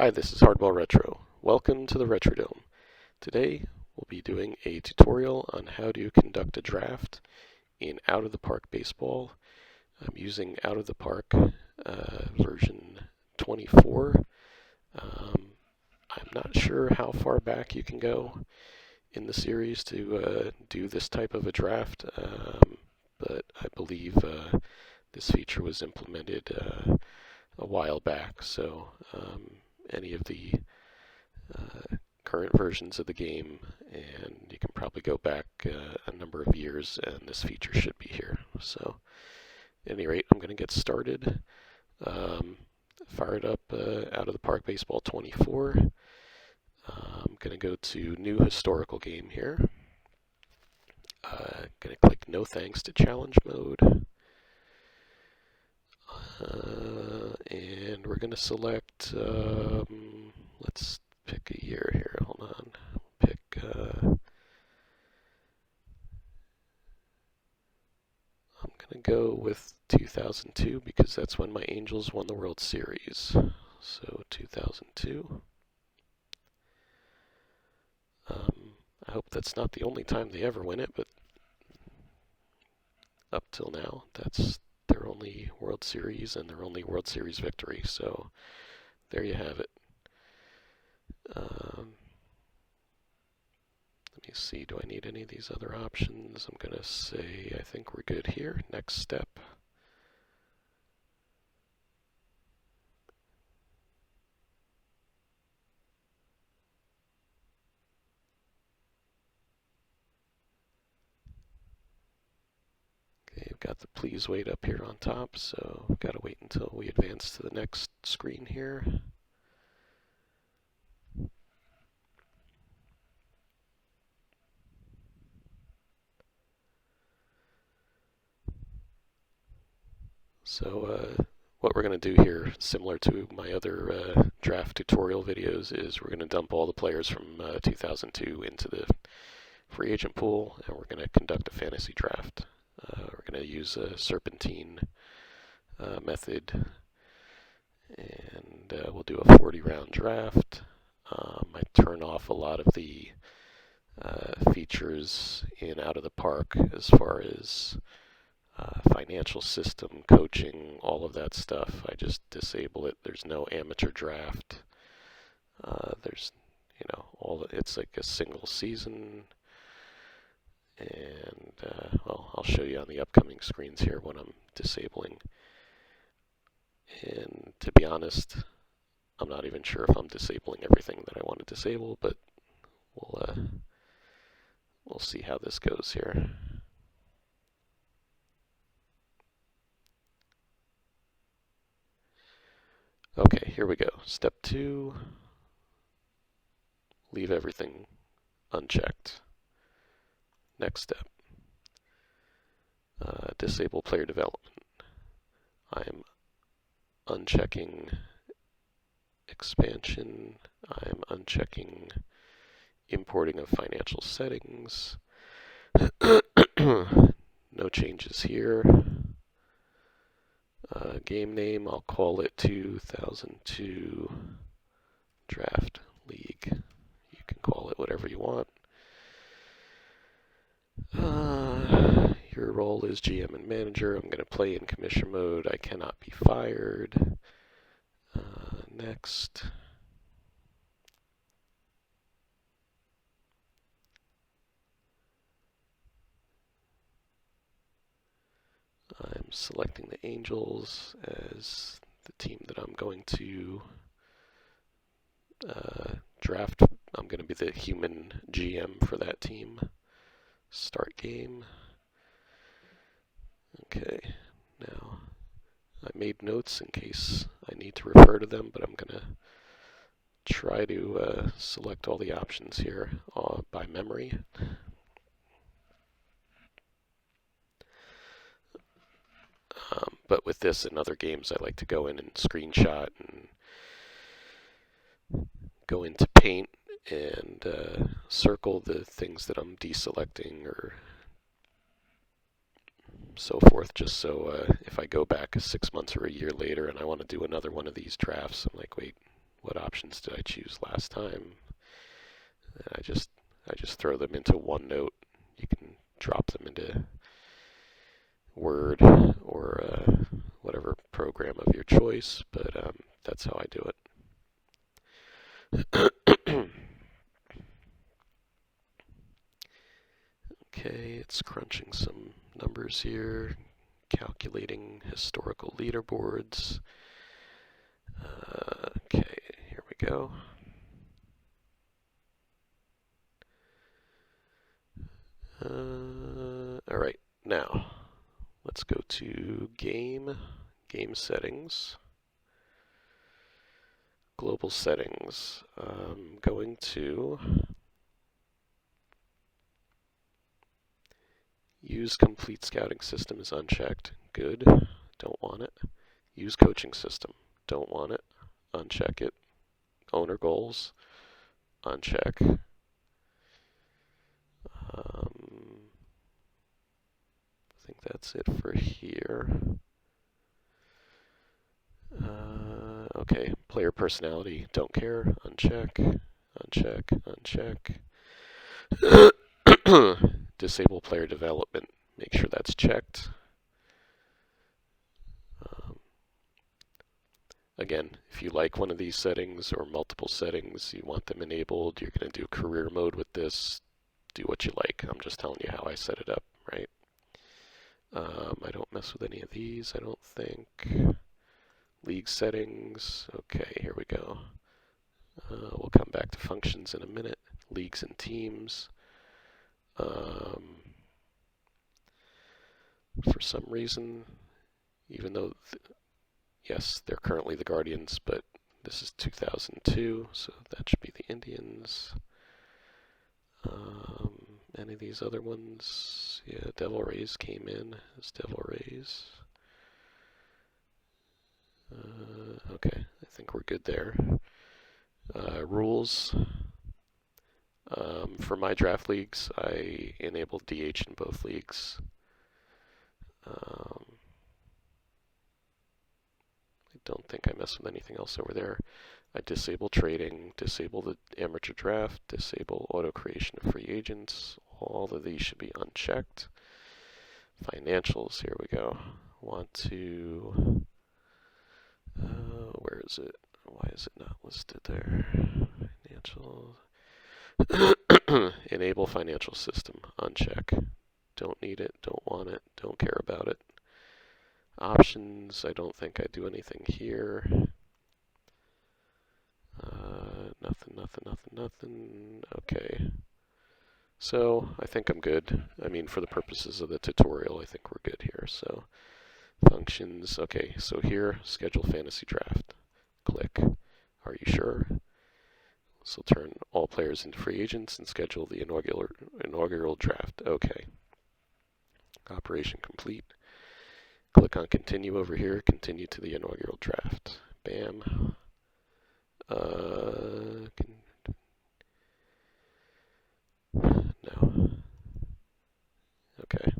Hi, this is HardballRetro. Welcome to the Retrodome. Today we'll be doing a tutorial on how to conduct a draft in Out of the Park Baseball. I'm using Out of the Park version 24. I'm not sure how far back you can go in the series to do this type of a draft, but I believe this feature was implemented a while back, so any of the current versions of the game, and you can probably go back a number of years and this feature should be here. So at any rate, I'm going to get started. Fired up Out of the Park Baseball 24. I'm going to go to New Historical Game here. Going to click No Thanks to Challenge Mode. And we're going to select, let's pick a year here. Hold on. Pick, I'm going to go with 2002 because that's when my Angels won the World Series. So 2002. I hope that's not the only time they ever win it, but up till now, that's their only World Series and their only World Series victory. So there you have it. Let me see, do I need any of these other options? I'm going to say I think we're good here. Next step. Okay, I've got the please wait up here on top, so I've got to wait until we advance to the next screen here. So what we're going to do here, similar to my other draft tutorial videos, is we're going to dump all the players from 2002 into the free agent pool, and we're going to conduct a fantasy draft. We're going to use a serpentine method, and we'll do a 40-round draft. I turn off a lot of the features in Out of the Park as far as financial system, coaching, all of that stuff. I just disable it. There's no amateur draft. There's, it's like a single season. And, well, I'll show you on the upcoming screens here what I'm disabling. And to be honest, I'm not even sure if I'm disabling everything that I want to disable, but we'll see how this goes here. Okay, here we go. Step 2, leave everything unchecked. Next step, disable player development. I'm unchecking expansion. I'm unchecking importing of financial settings. No changes here. Game name, I'll call it 2002 Draft League. You can call it whatever you want. Your role is GM and manager. I'm going to play in commission mode. I cannot be fired. Next. I'm selecting the Angels as the team that I'm going to draft. I'm going to be the human GM for that team. Start game. Okay, now I made notes in case I need to refer to them, but I'm going to try to select all the options here by memory. But with this and other games, I like to go in and screenshot and go into Paint and circle the things that I'm deselecting or so forth, just so if I go back 6 months or a year later and I want to do another one of these drafts, I'm like, wait, what options did I choose last time? And I just throw them into OneNote. You can drop them into Word or whatever program of your choice, but that's how I do it. Okay, it's crunching some numbers here, calculating historical leaderboards. Okay, here we go. All right, now let's go to game settings, global settings. I'm going to use complete scouting system is unchecked. Good. Don't want it. Use coaching system. Don't want it. Uncheck it. Owner goals. Uncheck. I think that's it for here. Okay, player personality. Don't care. Uncheck. Uncheck. Uncheck. Disable player development. Make sure that's checked. Again, if you like one of these settings or multiple settings, you want them enabled, you're going to do career mode with this, do what you like. I'm just telling you how I set it up, right? I don't mess with any of these, I don't think. League settings, okay, here we go. We'll come back to functions in a minute. Leagues and teams. For some reason, even though yes, they're currently the Guardians, but this is 2002, so that should be the Indians. Any of these other ones? Yeah, Devil Rays came in as Devil Rays. Okay, I think we're good there. Rules. For my draft leagues, I enabled DH in both leagues. I don't think I mess with anything else over there. I disable trading, disable the amateur draft, disable auto creation of free agents. All of these should be unchecked. Financials, here we go. Want to, where is it? Why is it not listed there? Financial. Enable financial system, uncheck. Don't need it, don't want it, don't care about it. Options, I don't think I do anything here. Nothing. Okay. So, I think I'm good. I mean, for the purposes of the tutorial, I think we're good here. So, functions. Okay, so here, schedule fantasy draft. Click. Are you sure? So turn all players into free agents and schedule the inaugural draft. Okay. Operation complete. Click on continue over here. Continue to the inaugural draft. Bam. No. Okay.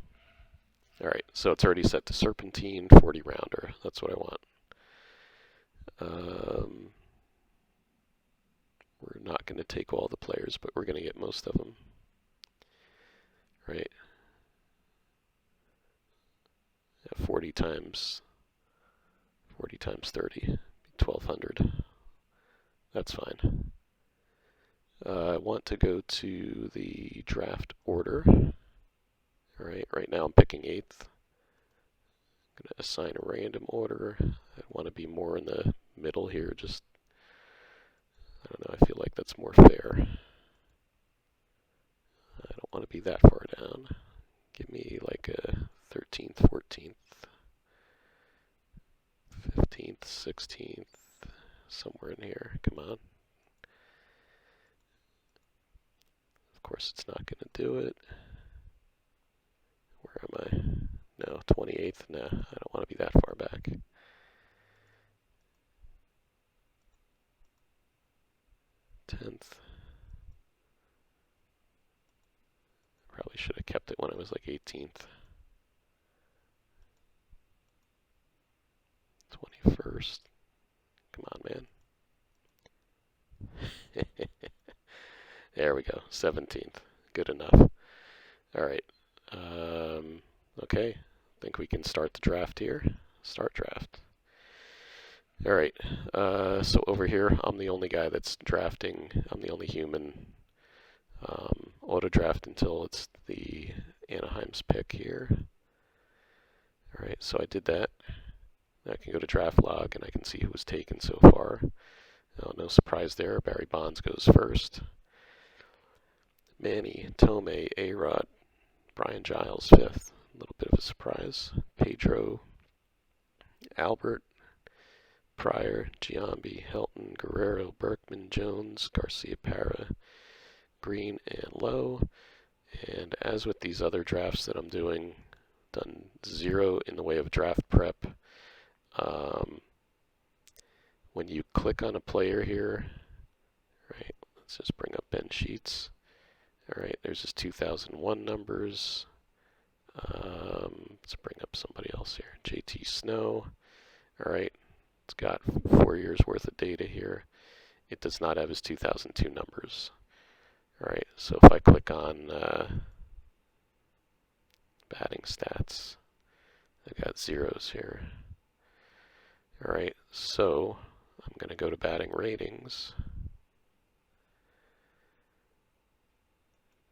Alright, so it's already set to Serpentine, 40 rounder. That's what I want. We're not going to take all the players, but we're going to get most of them. Right? 40 times 30, 1,200. That's fine. I want to go to the draft order. Alright, right now I'm picking 8th. I'm going to assign a random order. I want to be more in the middle here, just, I don't know, I feel like that's more fair. I don't want to be that far down. Give me like a 13th, 14th, 15th, 16th, somewhere in here. Come on. Of course, it's not going to do it. Where am I? No, 28th. No, I don't want to be that far back. 10th. Probably should have kept it when I was like 18th. 21st. Come on, man. There we go, 17th. Good enough. All right. Okay. Think we can start the draft here. Start draft. All right. So over here, I'm the only guy that's drafting. I'm the only human. Auto draft until it's the Anaheim's pick here. All right. So I did that. I can go to draft log and I can see who was taken so far. Oh, no surprise there. Barry Bonds goes first. Manny, Tomei, A-Rod, Brian Giles fifth. A little bit of a surprise. Pedro, Albert, Pryor, Giambi, Helton, Guerrero, Berkman, Jones, Garcia Parra, Green, and Lowe. And as with these other drafts that I'm doing, done zero in the way of draft prep. When you click on a player here, right, let's just bring up Ben Sheets. All right, there's his 2001 numbers. Let's bring up somebody else here. JT Snow. All right, it's got 4 years worth of data here. It does not have his 2002 numbers. All right, so if I click on batting stats, I got zeros here. All right, so I'm going to go to batting ratings.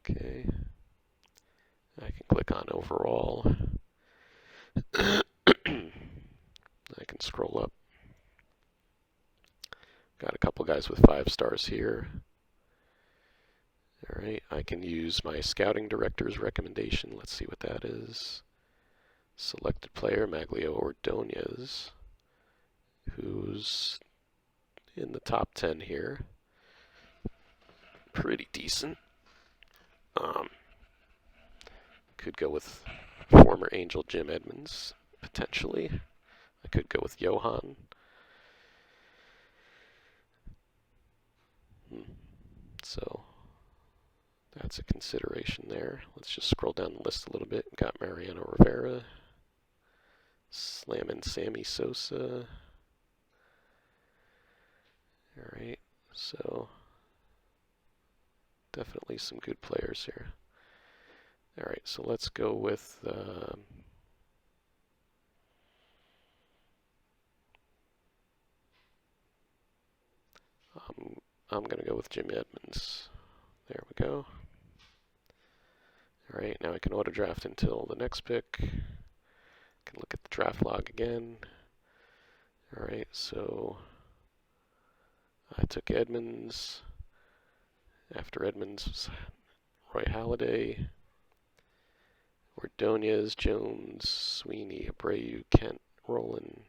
Okay, I can click on overall. I can scroll up. Got a couple guys with 5 stars here. All right, I can use my scouting director's recommendation. Let's see what that is. Selected player, Maglio Ordonez, who's in the top 10 here. Pretty decent. Could go with former Angel Jim Edmonds, potentially. I could go with Johan. So that's a consideration there. Let's just scroll down the list a little bit. Got Mariano Rivera, Slammin' Sammy Sosa. All right, so definitely some good players here. All right, so let's go with I'm going to go with Jimmy Edmonds. There we go. All right, now I can auto draft until the next pick. Can look at the draft log again. All right, so I took Edmonds. After Edmonds was Roy Halladay, Ordonez, Jones, Sweeney, Abreu, Kent, Rowland,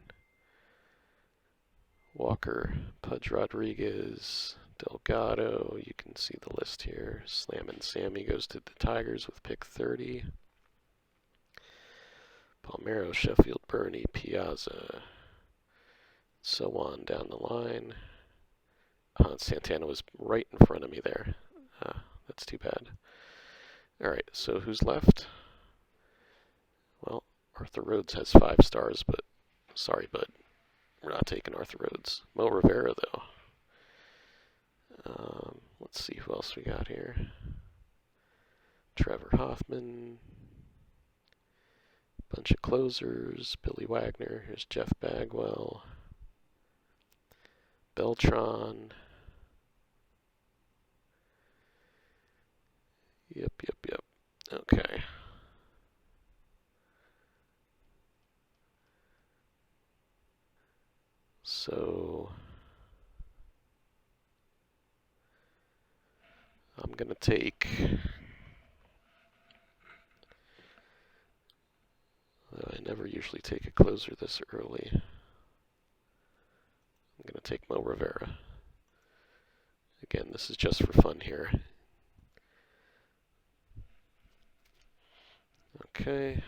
Walker, Pudge Rodriguez, Delgado. You can see the list here. Slammin' Sammy goes to the Tigers with pick 30. Palmeiro, Sheffield, Bernie, Piazza, so on down the line. Santana was right in front of me there. That's too bad. All right, so who's left? Well, Arthur Rhodes has 5 stars, but sorry, bud. We're not taking Arthur Rhodes. Mo Rivera, though. Let's see who else we got here. Trevor Hoffman. Bunch of closers. Billy Wagner. Here's Jeff Bagwell. Beltran. Yep. Okay. So I'm going to take, I never usually take a closer this early. I'm going to take Mo Rivera. Again, this is just for fun here. Okay,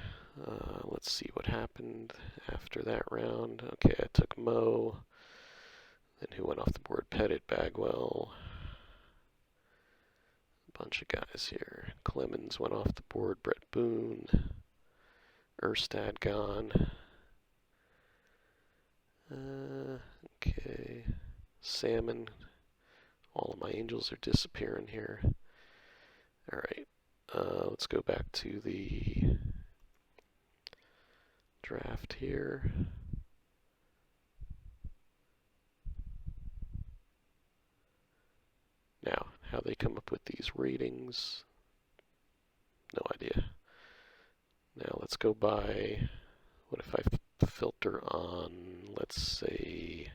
let's see what happened after that round. Okay, I took Mo. Then who went off the board? Pettit, Bagwell. A bunch of guys here. Clemens went off the board. Brett Boone. Erstad gone. Okay. Salmon All of my angels are disappearing here. Alright, let's go back to the draft here. Now, how they come up with these ratings, no idea. Now let's go by, what if I filter on, let's say,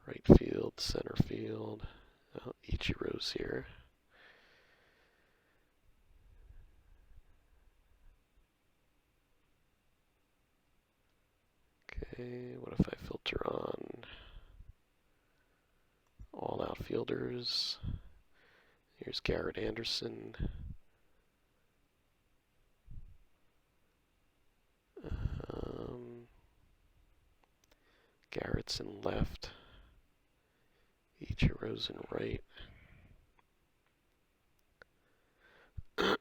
right field, center field. Oh, Ichiro's here. Okay, what if I filter on all outfielders? Here's Garrett Anderson. Garrett's in left. Ichiro's in right. We're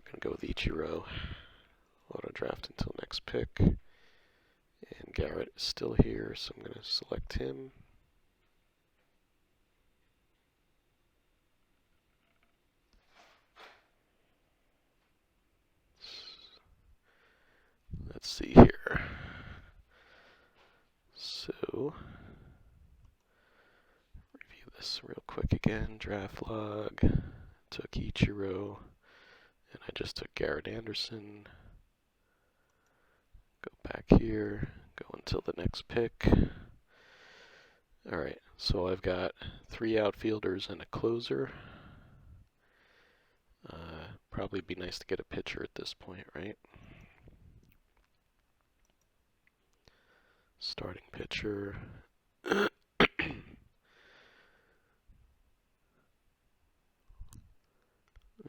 going to go with Ichiro. Auto draft until next pick. And Garrett is still here, so I'm going to select him. Let's see here. So, review this real quick again. Draft log. Took Ichiro. And I just took Garrett Anderson. Go back here. Go until the next pick. Alright, so I've got 3 outfielders and a closer. Probably be nice to get a pitcher at this point, right? Starting pitcher.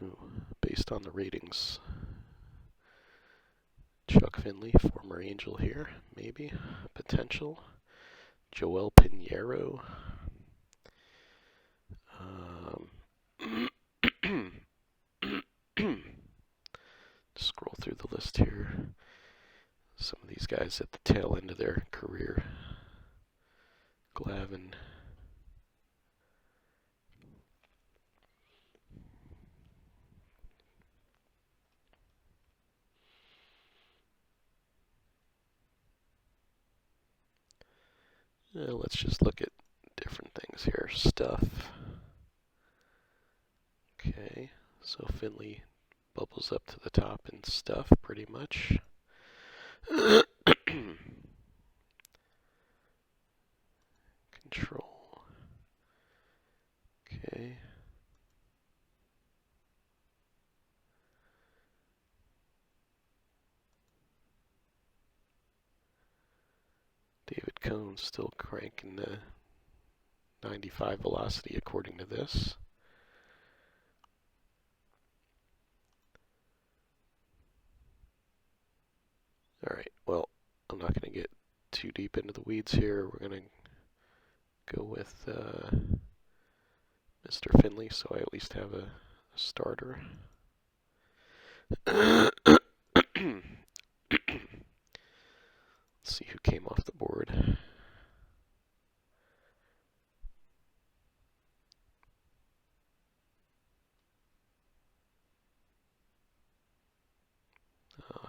Ooh, based on the ratings. Chuck Finley, former Angel here, maybe. Potential. Joel Pinheiro. Scroll through the list here. Some of these guys at the tail end of their career. Glavin. Let's just look at different things here. Stuff. Okay, so Finley bubbles up to the top in stuff pretty much. Control. Okay. David Cohn's still cranking the 95 velocity according to this. Alright, well, I'm not going to get too deep into the weeds here. We're going to go with Mr. Finley, so I at least have a starter. Let's see who came off the board.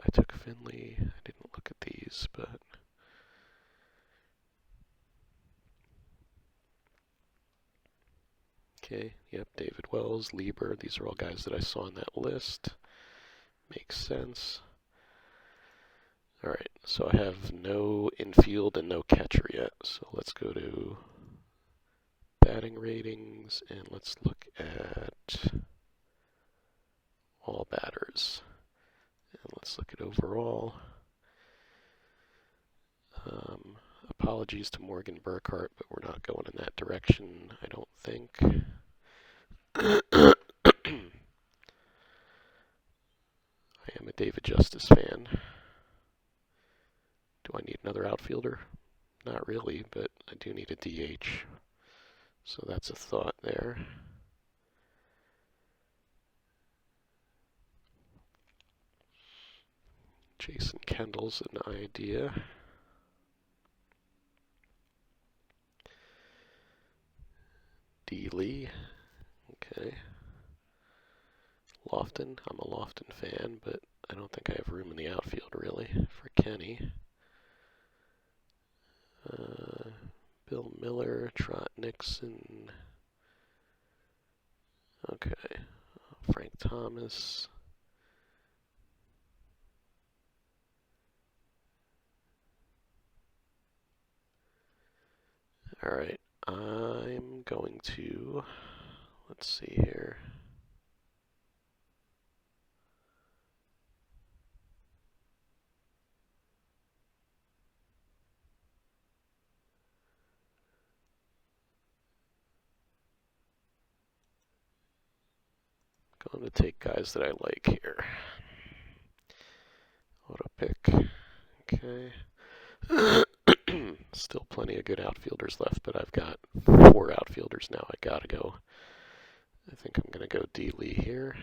I took Finley. I didn't look at these, but okay, yep, David Wells, Lieber, these are all guys that I saw on that list. Makes sense. Alright, so I have no infield and no catcher yet, so let's go to batting ratings and let's look at all batters. And let's look at overall. Apologies to Morgan Burkhart, but we're not going in that direction, I don't think. I am a David Justice fan. Do I need another outfielder? Not really, but I do need a DH. So that's a thought there. Jason Kendall's an idea. D. Lee. Okay. Lofton. I'm a Lofton fan, but I don't think I have room in the outfield, really, for Kenny. Bill Miller, Trot Nixon. Okay. Frank Thomas. Alright. I'm going to... Let's see here. Going to take guys that I like here. Auto pick. Okay. Still plenty of good outfielders left, but I've got 4 outfielders now. I gotta go. I think I'm gonna go D. Lee here.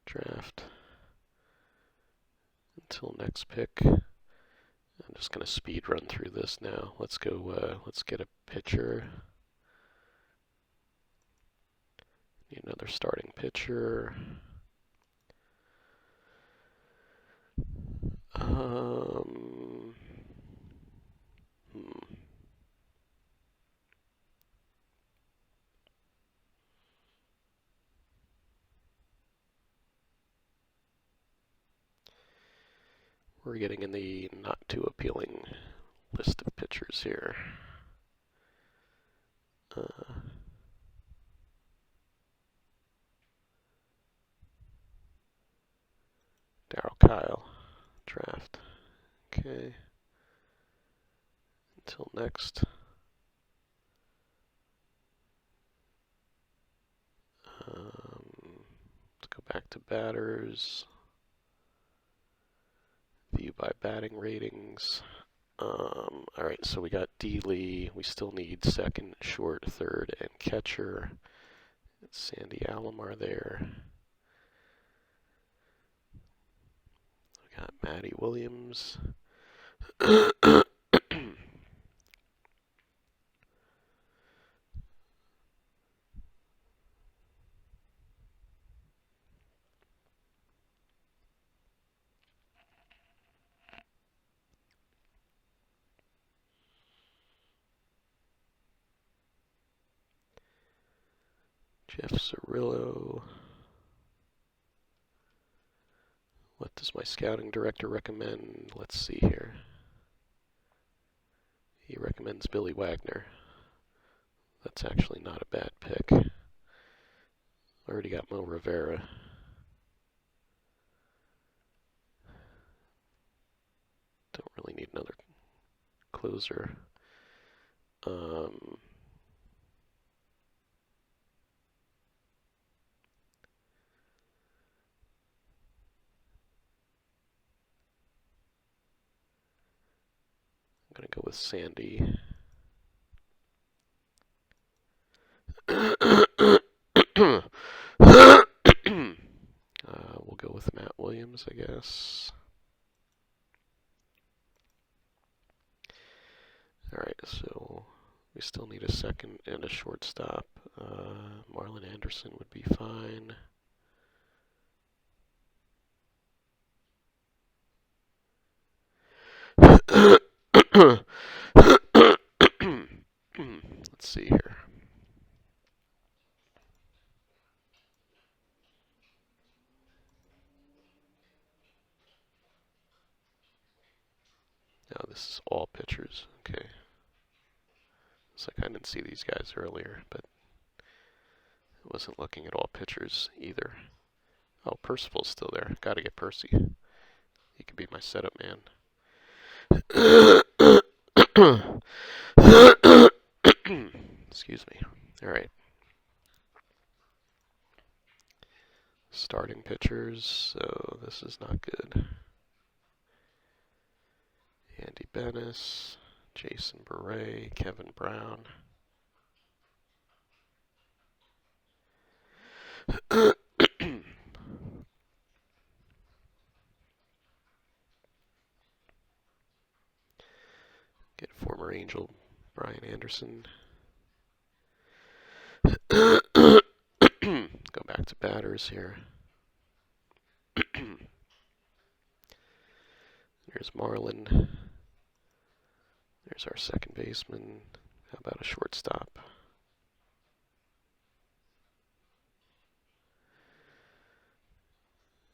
Draft. Until next pick. I'm just gonna speed run through this now. Let's go, let's get a pitcher. Need another starting pitcher. We're getting in the not too appealing list of pitchers here. Darryl Kyle, draft. Okay. Until next. Let's go back to batters. View by batting ratings. Alright, so we got D. Lee. We still need second, short, third, and catcher. It's Sandy Alomar there. We got Matty Williams. Jeff Cirillo. What does my scouting director recommend? Let's see here. He recommends Billy Wagner. That's actually not a bad pick. Already got Mo Rivera. Don't really need another closer. I'm going to go with Sandy. We'll go with Matt Williams, I guess. Alright, so we still need a second and a shortstop. Marlon Anderson would be fine. Let's see here. Now this is all pitchers. Okay. It's like I didn't see these guys earlier, but I wasn't looking at all pitchers either. Oh, Percival's still there. Gotta get Percy. He could be my setup man. Excuse me. Alright. Starting pitchers, so this is not good. Andy Bennis, Jason Beret, Kevin Brown. Get former Angel Brian Anderson. Go back to batters here. There's Marlin. There's our second baseman. How about a shortstop?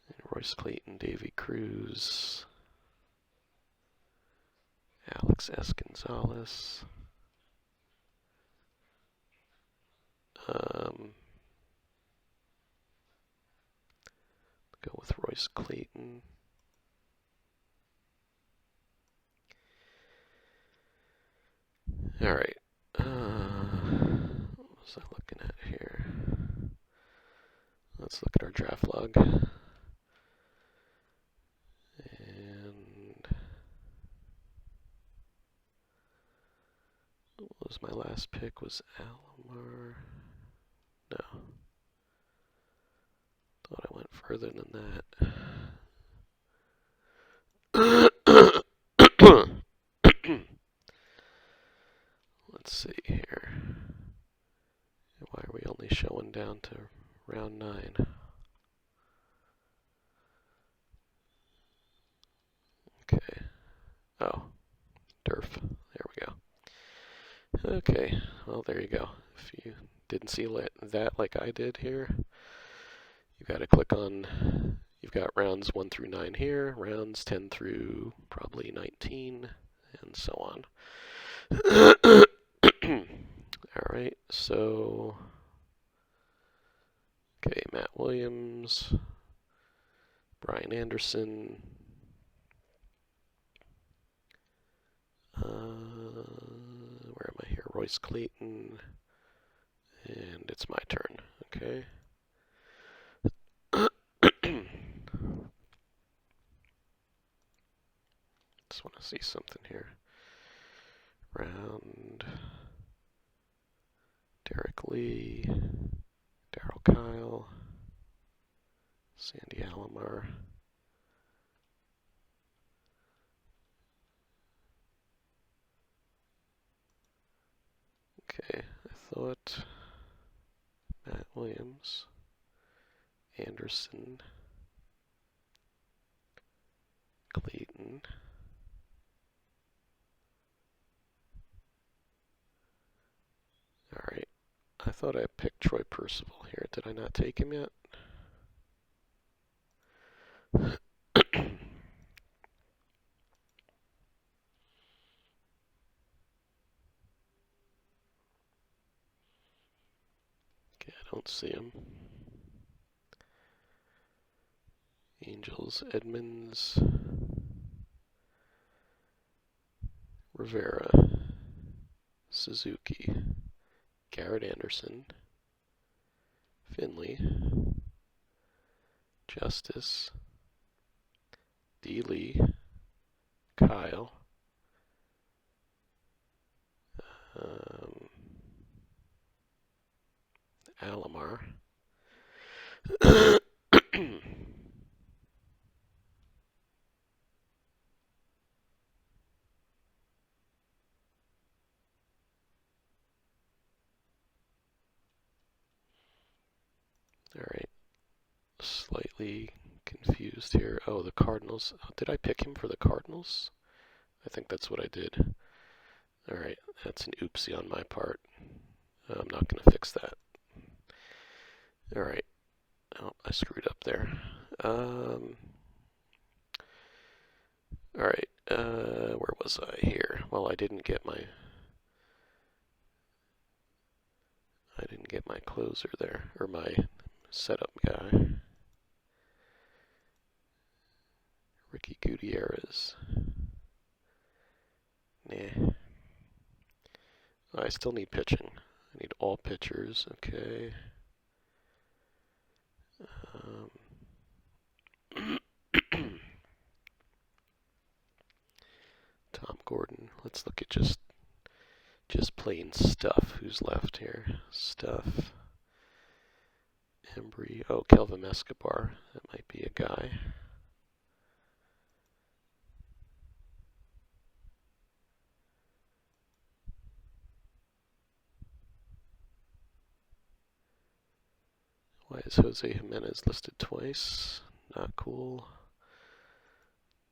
And Royce Clayton, Davy Cruz, Alex S. Gonzalez. Go with Royce Clayton. All right. What was I looking at here? Let's look at our draft log. And what was my last pick? Was Alomar? No. Thought I went further than that. Let's see here. Why are we only showing down to round 9? Okay. Oh, Durf. There we go. Okay, well, there you go. If you didn't see that like I did here, you've got to click on, you've got rounds 1 through 9 here, rounds 10 through probably 19, and so on. Alright, so, okay, Matt Williams, Brian Anderson, where am I here? Royce Clayton, and it's my turn, okay? Just want to see something here. Round Derek Lee, Darryl Kyle, Sandy Alomar. Okay, I thought Matt Williams, Anderson, Clayton. Alright, I thought I picked Troy Percival here. Did I not take him yet? Okay, I don't see him. Angels, Edmonds, Rivera, Suzuki, Garrett Anderson, Finley, Justice, D. Lee, Kyle, Alomar. Alright, slightly confused here. Oh, the Cardinals. Oh, did I pick him for the Cardinals? I think that's what I did. Alright, that's an oopsie on my part. I'm not going to fix that. Alright. Oh, I screwed up there. Alright, where was I here? Well, I didn't get my closer there, or my setup guy. Ricky Gutierrez. Nah. I still need pitching. I need all pitchers, okay. let's look at just plain Stuff. Who's left here? Stuff. Embry. Oh, Kelvin Escobar. That might be a guy. Why is Jose Jimenez listed twice? Not cool.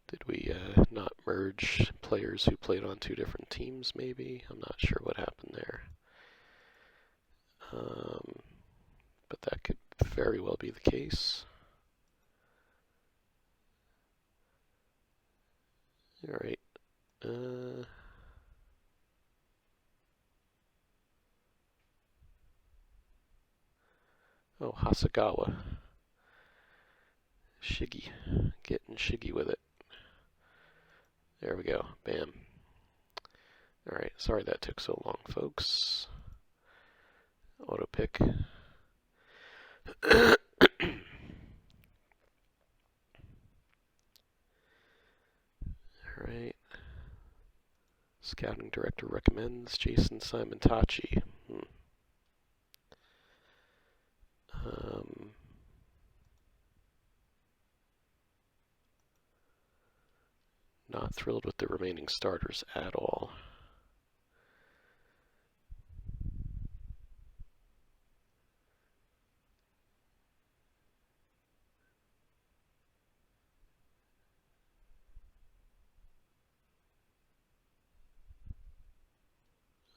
Did we not merge players who played on two different teams, maybe? I'm not sure what happened there. But that could very well be the case. All right. Oh, Hasagawa. Shiggy. Getting shiggy with it. There we go. Bam. Alright, sorry that took so long, folks. Auto pick. Alright. Scouting director recommends Jason Simontachi. Not thrilled with the remaining starters at all.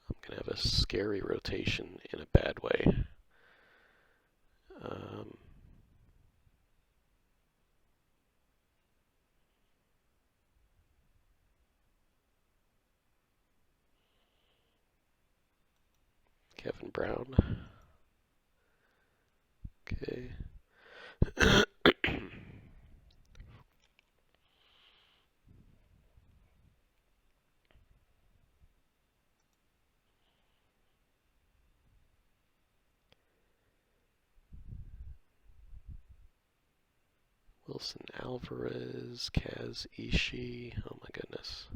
I'm going to have a scary rotation in a bad way. Kevin Brown. Okay. Wilson Alvarez, Kaz Ishii. Oh my goodness.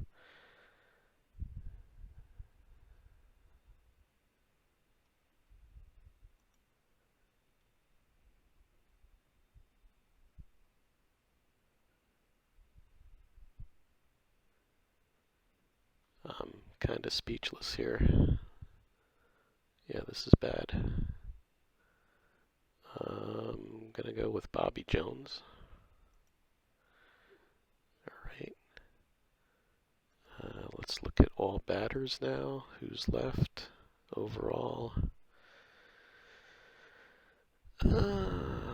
I'm kind of speechless here. Yeah, this is bad. I'm going to go with Bobby Jones. Alright. Let's look at all batters now. Who's left overall? No.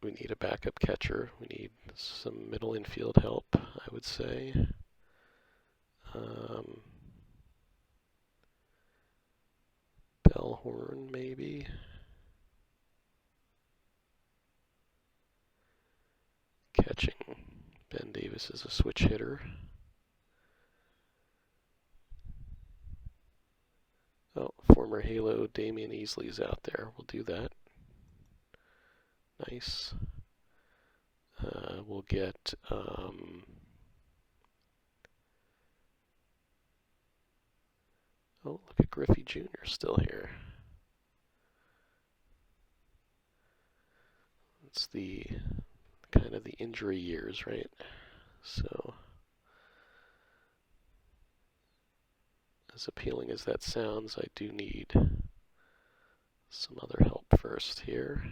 We need a backup catcher. We need some middle infield help, I would say. Bellhorn, maybe. Catching. Ben Davis is a switch hitter. Oh, former Halo Damian Easley's out there. We'll do that. Nice. We'll get oh, look at Griffey Jr. still here. It's the kind of the injury years, right? So, as appealing as that sounds, I do need some other help first here.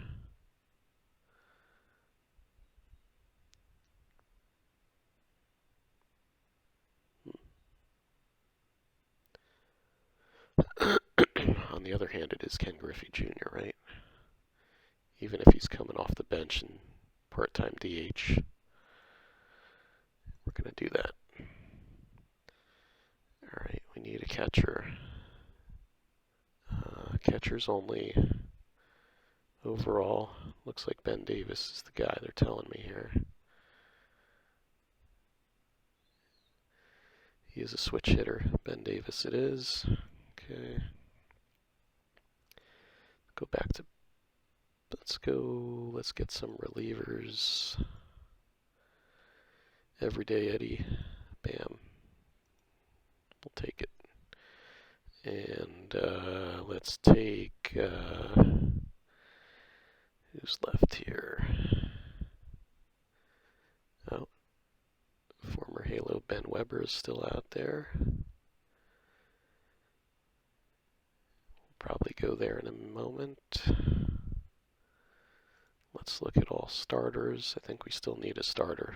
On the other hand, it is Ken Griffey Jr., right? Even if he's coming off the bench and part-time DH, we're going to do that. Alright, we need a catcher. Catchers only. Overall, looks like Ben Davis is the guy they're telling me here. He is a switch hitter. Ben Davis it is. Okay. Go back to, let's get some relievers. Everyday Eddie. Bam. We'll take it. And let's take, who's left here? Oh, former Halo Ben Weber is still out there. We'll probably go there in a moment. Let's look at all starters. I think we still need a starter.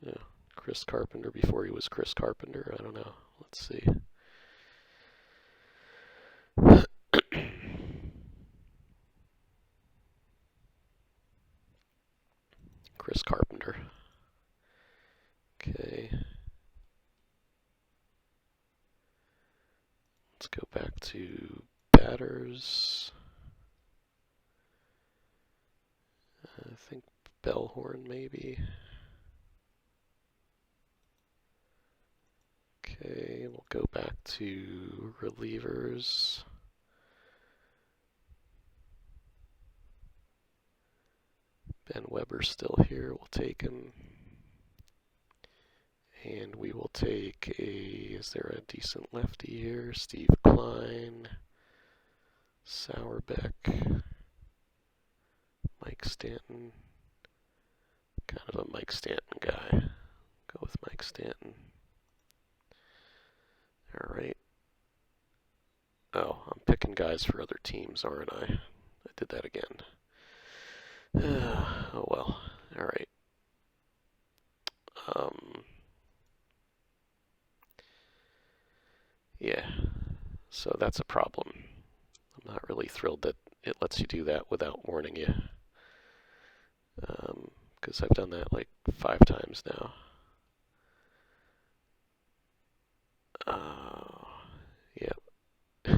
Yeah, Chris Carpenter before he was Chris Carpenter. I don't know. Let's see. Chris Carpenter. Okay. Let's go back to batters. I think Bellhorn maybe. Okay, we'll go back to relievers. Ben Weber's still here. We'll take him. And we will take is there a decent lefty here? Steve Klein, Sauerbeck, Mike Stanton. Kind of a Mike Stanton guy. Go with Mike Stanton. Alright. Oh, I'm picking guys for other teams, aren't I? I did that again. Oh well. Alright. Yeah. So that's a problem. I'm not really thrilled that it lets you do that without warning you. Because I've done that like 5 times now.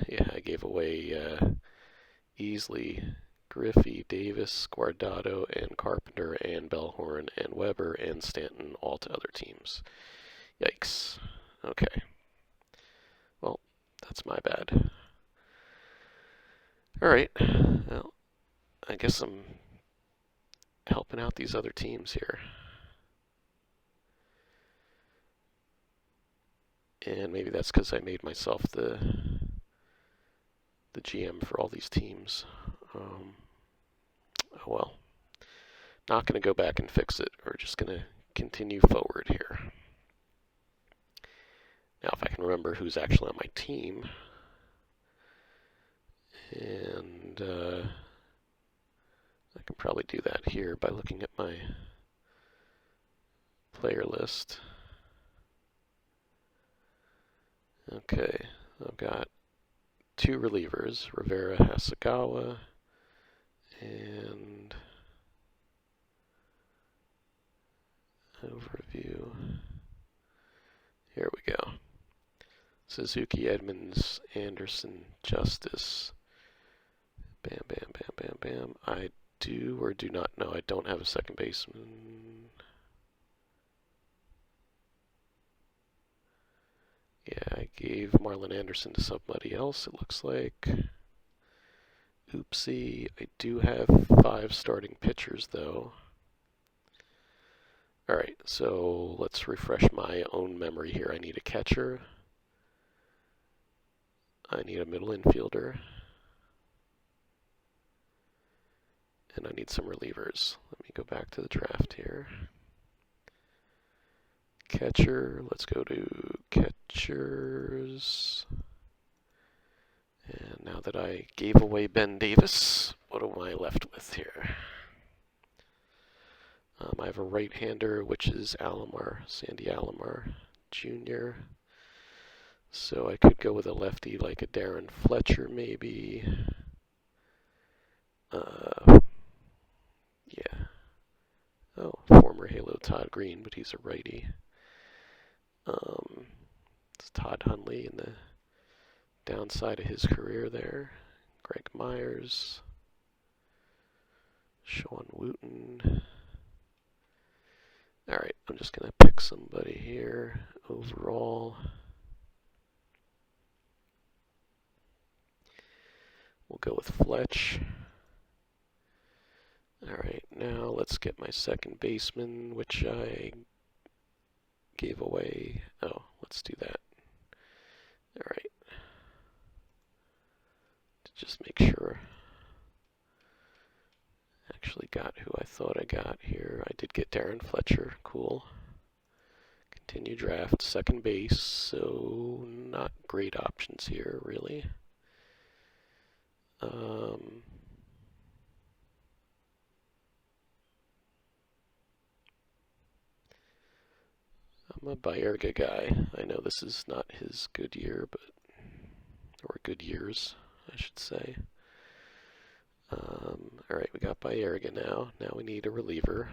Yeah, I gave away Easley, Griffey, Davis, Guardado, and Carpenter, and Bellhorn, and Weber, and Stanton all to other teams. Yikes. Okay. Well, that's my bad. Alright. Well, I guess I'm helping out these other teams here. And maybe that's because I made myself the GM for all these teams. Oh well. Not going to go back and fix it. We're just going to continue forward here. Now, if I can remember who's actually on my team, and I can probably do that here by looking at my player list. Okay, I've got 2 relievers, Rivera, Hasegawa, and overview. Here we go. Suzuki, Edmonds, Anderson, Justice. Bam, bam, bam, bam, bam. I do or do not know. I don't have a second baseman. Yeah, I gave Marlon Anderson to somebody else, it looks like. Oopsie. I do have 5 starting pitchers, though. Alright, so let's refresh my own memory here. I need a catcher. I need a middle infielder. And I need some relievers. Let me go back to the draft here. Catcher, let's go to catchers. And now that I gave away Ben Davis, what am I left with here? I have a right-hander, which is Sandy Alomar Jr. So I could go with a lefty like a Darren Fletcher, maybe. Yeah. Oh, former Halo Todd Green, but he's a righty. It's Todd Hundley in the downside of his career there. Greg Myers. Sean Wooten. Alright, I'm just going to pick somebody here overall. We'll go with Fletch. Alright, now let's get my second baseman, which I gave away. Oh, let's do that. Alright. Just make sure I actually got who I thought I got here. I did get Darren Fletcher. Cool. Continue draft. Second base, so not great options here, really. I'm a Bayerga guy. I know this is not his good year, or good years, I should say. Alright, we got Bayerga now. Now we need a reliever.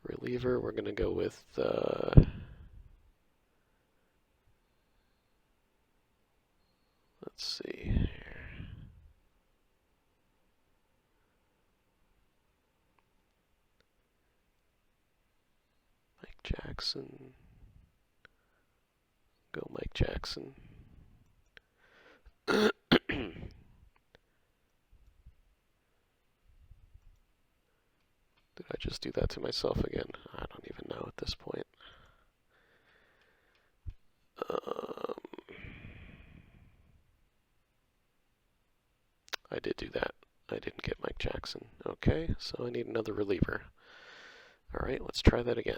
We're going to go with let's see here. Mike Jackson. Go Mike Jackson. Did I just do that to myself again? I don't even know at this point. I did do that. I didn't get Mike Jackson. Okay, so I need another reliever. Alright, let's try that again.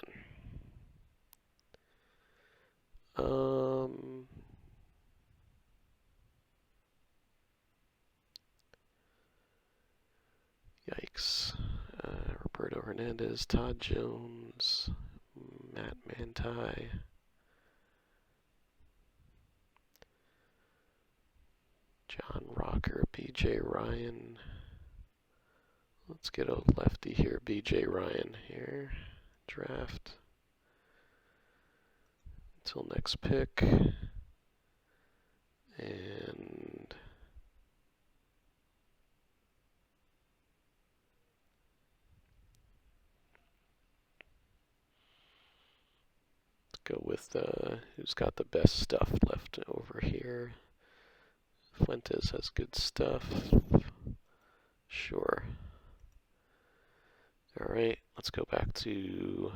Yikes. Roberto Hernandez, Todd Jones, Matt Manti. John Rocker, BJ Ryan. Let's get a lefty here, BJ Ryan here. Draft. Until next pick. And let's go with who's got the best stuff left over here. Fuentes has good stuff. Sure. Alright, let's go back to...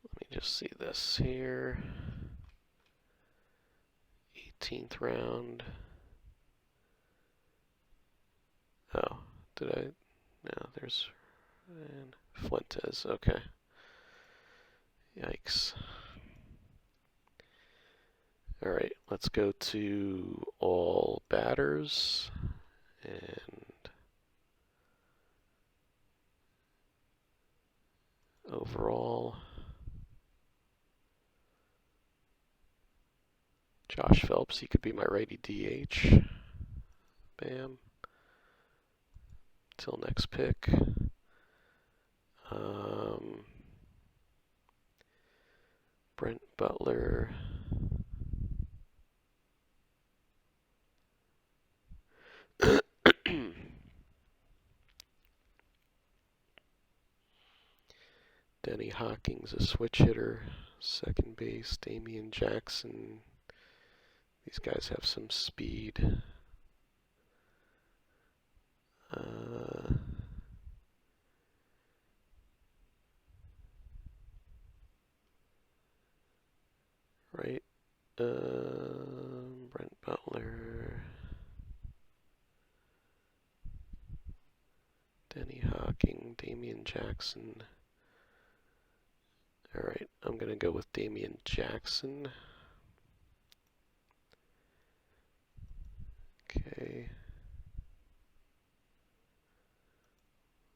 Let me just see this here. 18th round. Oh, did I? No, there's Fuentes. Okay. Yikes. Alright, let's go to all batters. And overall, Josh Phelps, he could be my righty DH. Bam. Till next pick. Brent Butler. Denny Hawkins, a switch hitter. Second base, Damian Jackson. These guys have some speed. Right. Brent Butler. Denny Hawking, Damian Jackson. Alright, I'm going to go with Damian Jackson. Okay.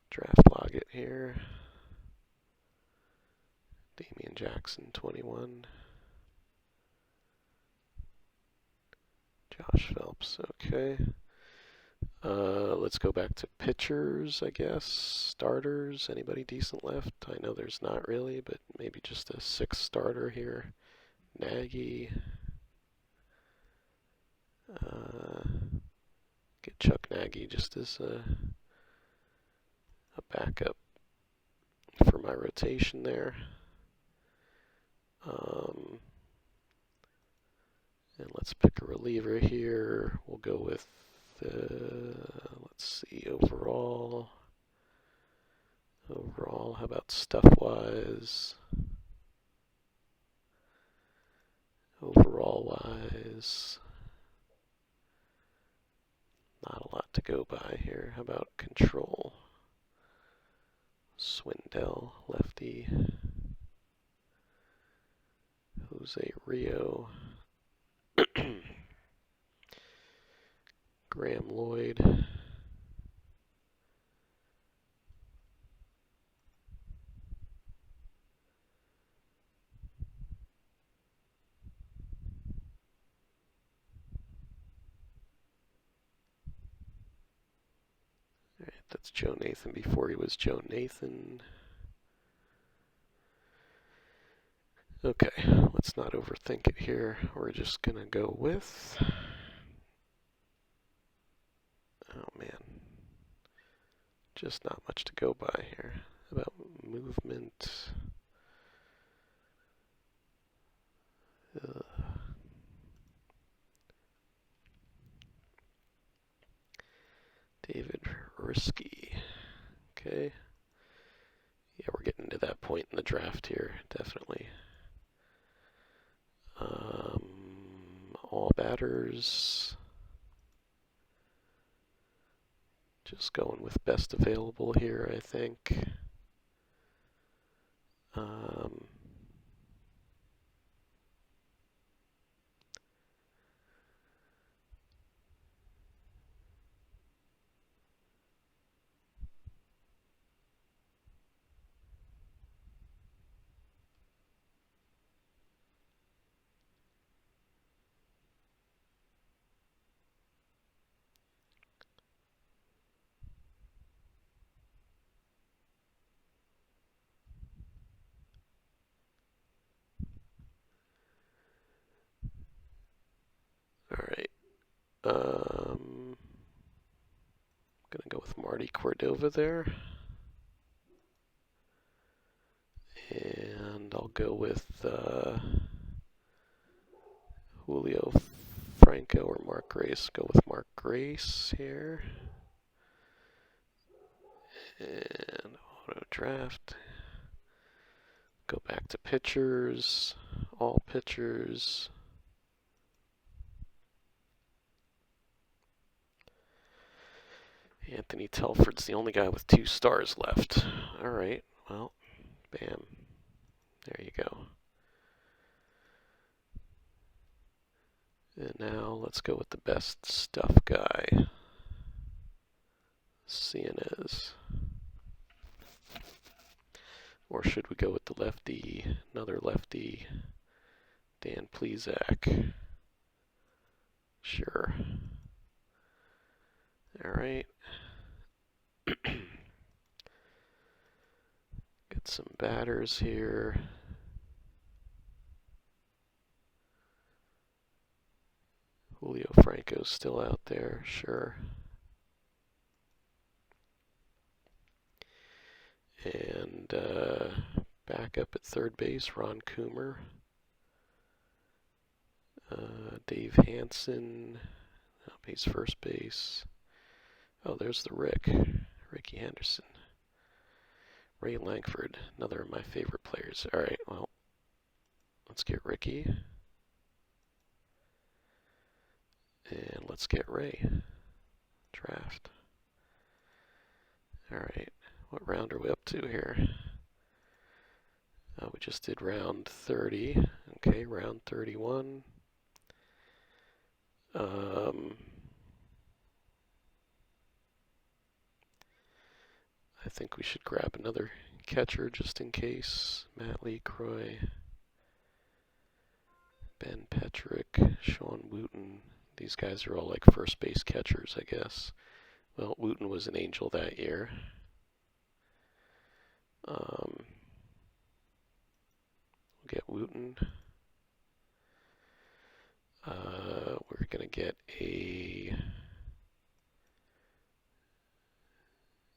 Draft log it here. Damian Jackson, 21. Josh Phelps, okay. Let's go back to pitchers, I guess. Starters, anybody decent left? I know there's not really, but maybe just a sixth starter here. Nagy. Get Chuck Nagy just as a backup for my rotation there. Let's pick a reliever here. We'll go with, let's see, overall. Overall, how about stuff-wise? Overall-wise, not a lot to go by here. How about control? Swindell, lefty. Jose Rio. Graham Lloyd. Alright, that's Joe Nathan before he was Joe Nathan. Okay, let's not overthink it here. We're just gonna go with, oh man, just not much to go by here. How about movement? David Risky. Okay. Yeah, we're getting to that point in the draft here, definitely. All batters. Just going with best available here, I think. Alright. Gonna go with Marty Cordova there. And I'll go with Julio Franco or Mark Grace. Go with Mark Grace here. And auto draft. Go back to pitchers. All pitchers. Anthony Telford's the only guy with 2 stars left. Alright, well, bam. There you go. And now let's go with the best stuff guy. Cianez. Or should we go with the lefty, another lefty, Dan Plesac? Sure. Alright. Get some batters here. Julio Franco's still out there, sure. And back up at third base, Ron Coomer. Dave Hansen. He's first base. Oh, there's the Ricky Henderson. Ray Langford, another of my favorite players. Alright, well, let's get Ricky. And let's get Ray. Draft. Alright, what round are we up to here? We just did round 30. Okay, round 31. I think we should grab another catcher just in case. Matt LeCroy, Ben Petrick, Sean Wooten. These guys are all like first base catchers, I guess. Well, Wooten was an Angel that year. We'll get Wooten. We're going to get a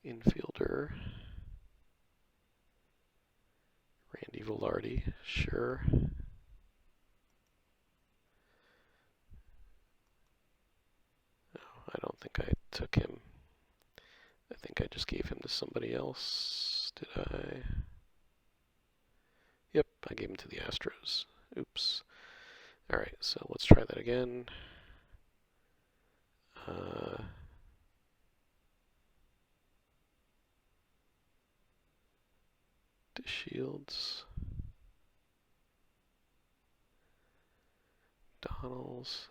infielder. Randy Velarde, sure. I don't think I took him. I think I just gave him to somebody else. Did I? Yep, I gave him to the Astros. Oops. Alright, so let's try that again. To Shields. Donalds.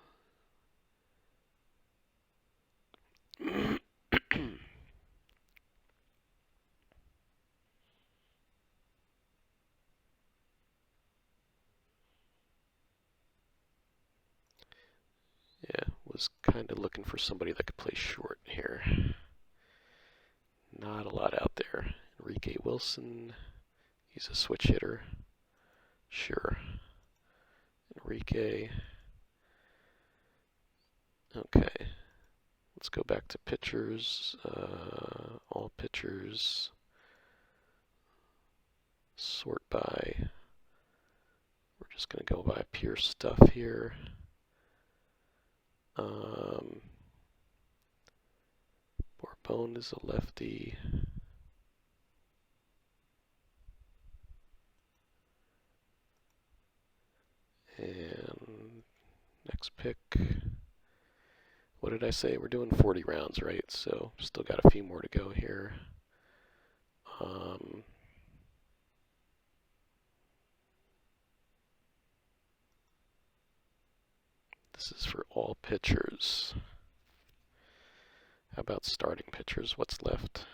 Yeah, was kind of looking for somebody that could play short here. Not a lot out there. Enrique Wilson, he's a switch hitter. Sure. Enrique. Okay. Let's go back to pitchers. All pitchers. Sort by. We're just going to go by pure stuff here. Bourbon is a lefty. And next pick. What did I say? We're doing 40 rounds, right? So still got a few more to go here. This is for all pitchers. How about starting pitchers? What's left?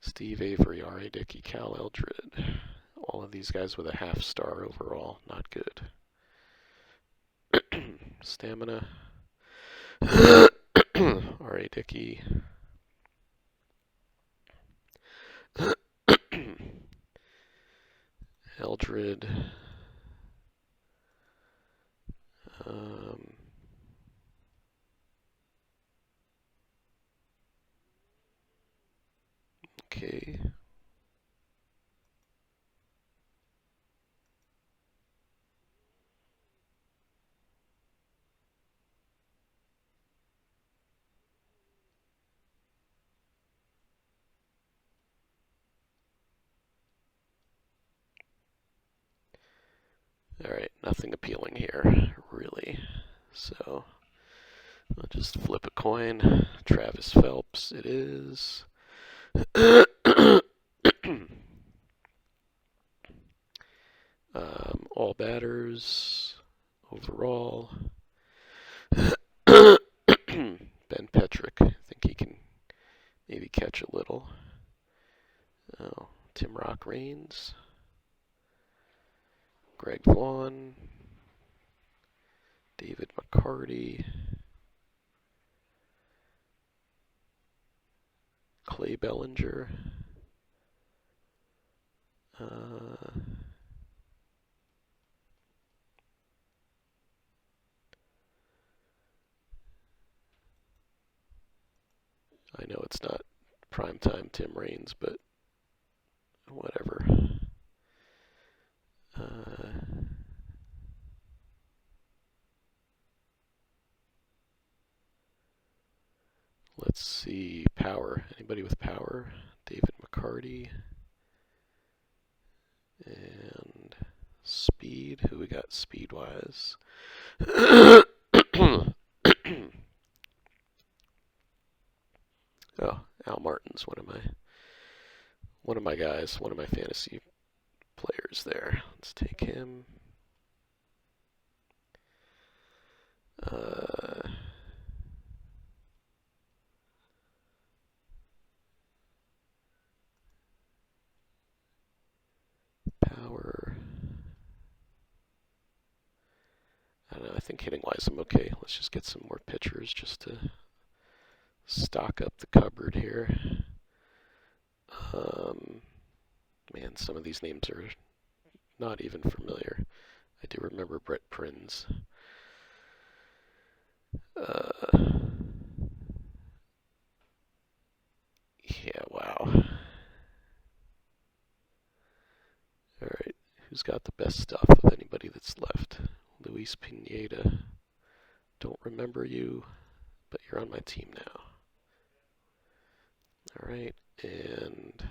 Steve Avery, R.A. Dickey, Cal Eldred. All of these guys with a half star overall. Not good. Stamina. R.A. Dickey. Eldred. Okay. Alright, nothing appealing here, really. So, I'll just flip a coin. Travis Phelps, it is. All batters, overall. Ben Petrick, I think he can maybe catch a little. Oh, Tim Rock Reigns. Greg Vaughn. David McCarty. Clay Bellinger. I know it's not primetime Tim Raines, but whatever. Let's see. Power. Anybody with power? David McCarty. And speed. Who we got speed-wise? Oh, Al Martin's one of my guys, one of my fantasy players there. Let's take him. Power. I don't know, I think hitting-wise I'm okay. Let's just get some more pitchers just to stock up the cupboard here. Man, some of these names are not even familiar. I do remember Brett Prinz. Yeah, wow. Alright, who's got the best stuff of anybody that's left? Luis Pineda. don't remember you, but you're on my team now. All right, and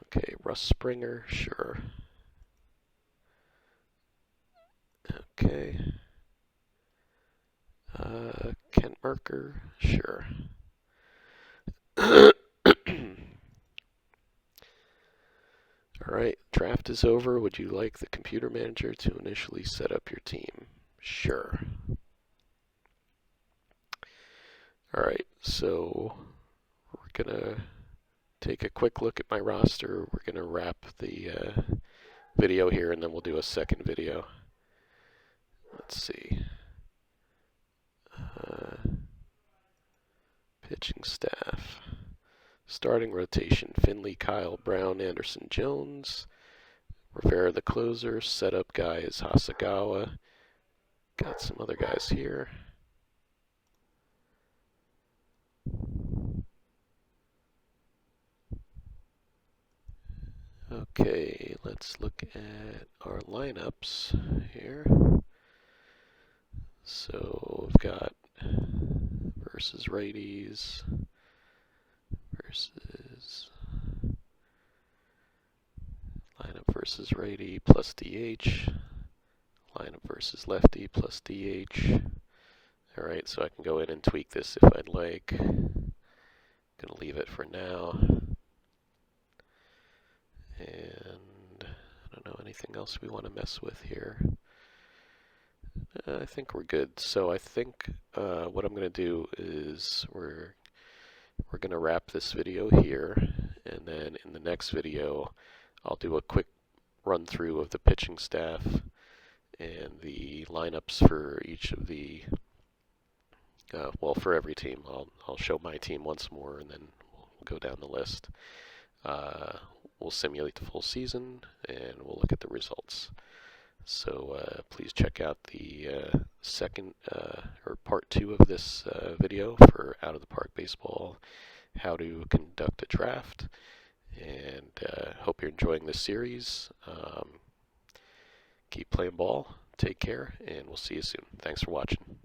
okay, Russ Springer, sure. Okay. Kent Merker, sure. All right, draft is over. Would you like the computer manager to initially set up your team? Sure. All right, so we're gonna take a quick look at my roster. We're gonna wrap the video here, and then we'll do a second video. Let's see. Pitching staff. Starting rotation: Finley, Kyle, Brown, Anderson, Jones. Rivera the closer. Setup guy is Hasagawa. Got some other guys here. Okay, let's look at our lineups here. So we've got versus righties, versus lineup versus righty plus DH, lineup versus lefty plus DH. Alright, so I can go in and tweak this if I'd like. Gonna leave it for now. And I don't know anything else we want to mess with here. I think we're good. So I think what I'm going to do is we're going to wrap this video here, and then in the next video I'll do a quick run through of the pitching staff and the lineups for each of the well, for every team. I'll show my team once more, and then we'll go down the list. We'll simulate the full season, and we'll look at the results. So please check out the second or part 2 of this video for Out of the Park Baseball, how to conduct a draft. And hope you're enjoying this series. Keep playing ball, take care, and we'll see you soon. Thanks for watching.